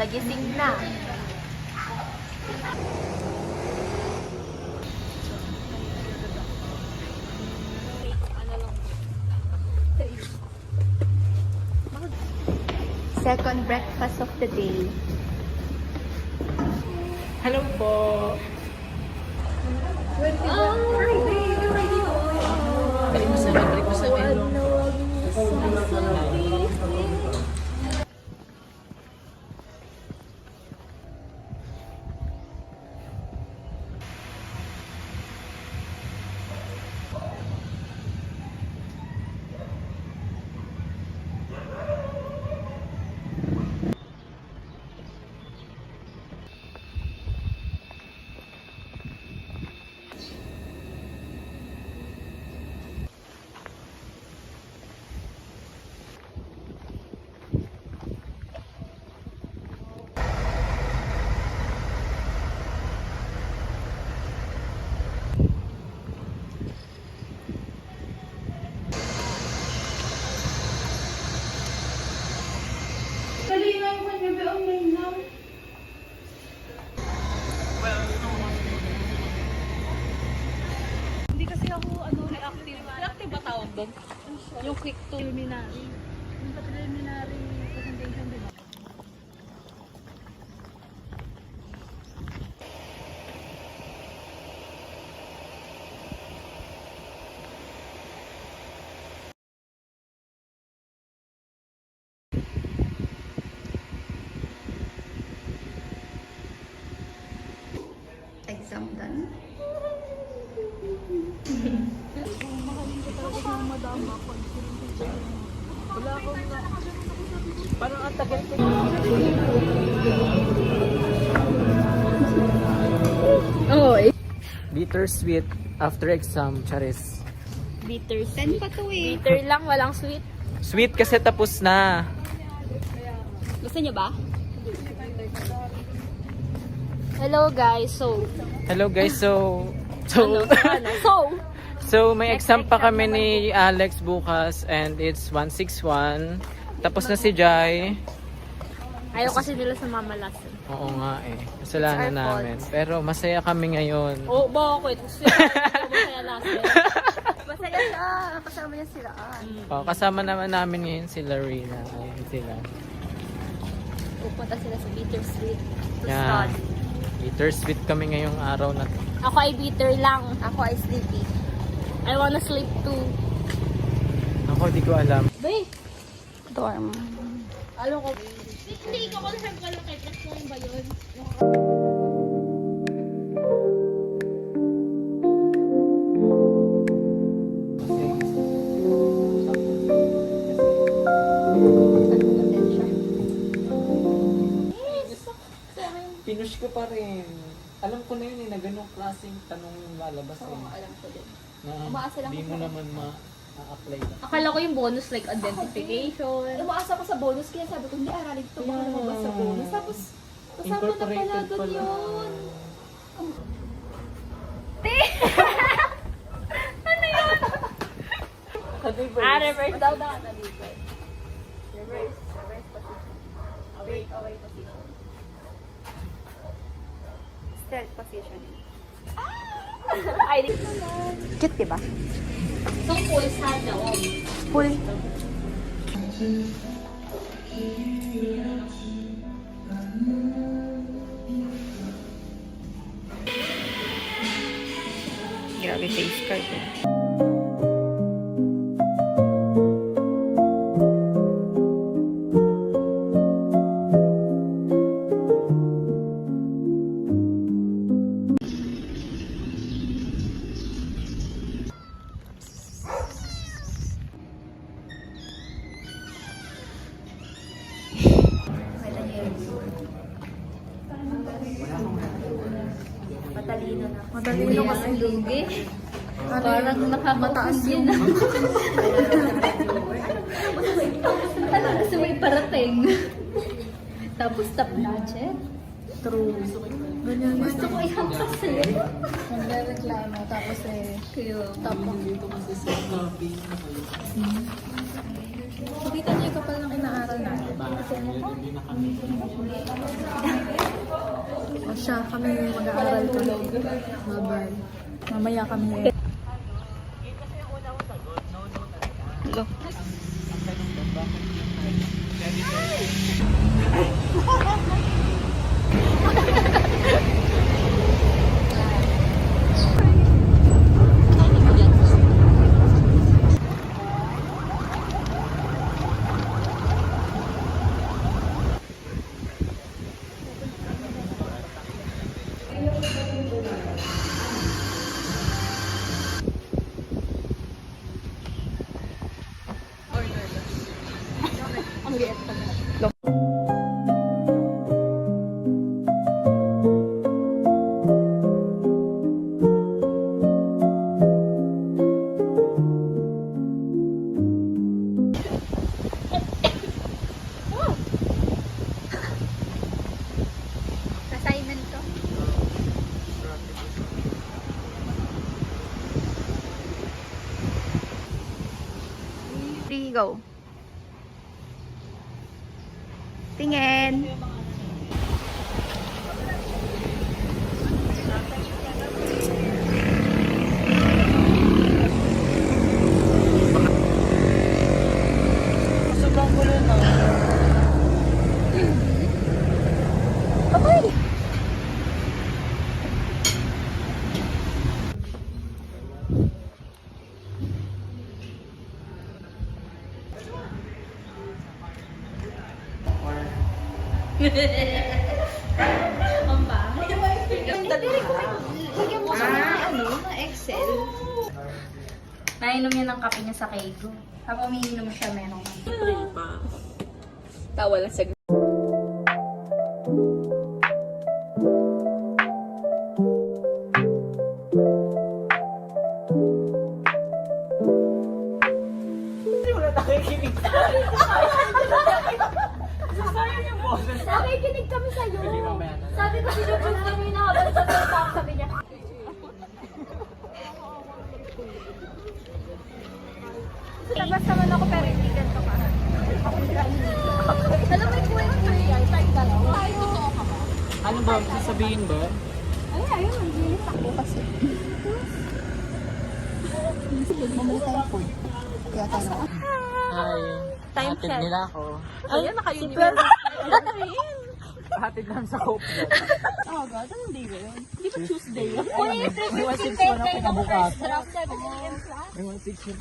nagising na. Second breakfast of the day. Hello po! Balik mo sa amin, balik mo sa amin. Hindi kasi ako reactive. Reactive ba tawag doon? Yung quick to preliminary. Yung preliminary presentation, di ba? Exam done. Parang ang tagal ko. Oo eh. Bittersweet after exam, Charis. Bitter 10 pa to eh. Bitter lang, walang sweet. Sweet kasi tapos na. Gusto niyo ba? Hello guys, so Hello guys, so may Next exam pa exam kami naman ni Alex bukas and it's 161. Tapos na si Jai. ayaw kasi nila sa mama lesson. Oo nga eh. Kasalanan It's our namin. Pero masaya kami ngayon. Oh, bakit? Gusto masaya lesson. Masaya siya. Kasama niya sila. Oh, kasama naman namin ngayon si Larina. Ayun sila. Pupunta sila sa bittersweet to Yeah. study. Bittersweet kami ngayong araw na to. Ako ay bitter lang. Ako ay sleepy. I wanna sleep too. Ako, di ko alam. Bay, Dorm. alam ko. Hindi, ikaw ko lang ka lang kay Tex mo ba yun? Pinush ko pa rin. Alam ko na yun eh, na ganong klaseng tanong yung lalabas eh. Alam ko din. Na Umaasa lang di ako mo sa- naman ma-apply. Akala ko yung bonus like identification. Umaasa ko sa bonus, kaya sabi ko, hindi aralin ito. Baka lumabas sa bonus. Tapos, kasama na pala Incorporated doon pala. yun. Reverse daw na. Reverse position. Away position. Stealth position. Ay, di. Cute, diba? So, full sana. Full. Grabe face card eh. Matalino na. Matalino kasi lugi. Parang nakakataas yun. Kasi may parating. Tapos top notches. True. Gusto ko ihampas eh. Nagre-reklamo, tapos eh, tapos. Kasi sa copy. So, kita niyo yung kapal ng inaaral natin. Hindi na kami. O siya, kami mag-aaral ko. Bye-bye. Mamaya kami. Hello. Assignment to. Three, go. Tingin. Sobrang gulo na. Okay. Lagyan mo sa na Excel. Nainom niya ng kape niya sa Keigo. Habang umiinom siya, meron ka. Tawa lang sa Hindi mo na nakikinig. Sayang yung boses. Nakikinig kami sa'yo. Hindi mamaya na. Sabi ko si Jupus kanina habang sa talk, sabi niya. Labas naman ako pero hindi ganito ka. Alam mo yung kwento mo yan, tayo dalawa. Totoo ka ba? Ano ba? Sasabihin ba? Ay, ayun, nandiyan ako kasi. Mamaya tayo po. Kaya tayo. Hi. Time Hatid check. nila ako. Ayun, naka-uniform. Hatid lang sa Hope. Oh God, anong day ba yun? Di ba Tuesday yun? May 1-6 mo na kinabukas. Drop 7 a.m. class. May 1-6 yun.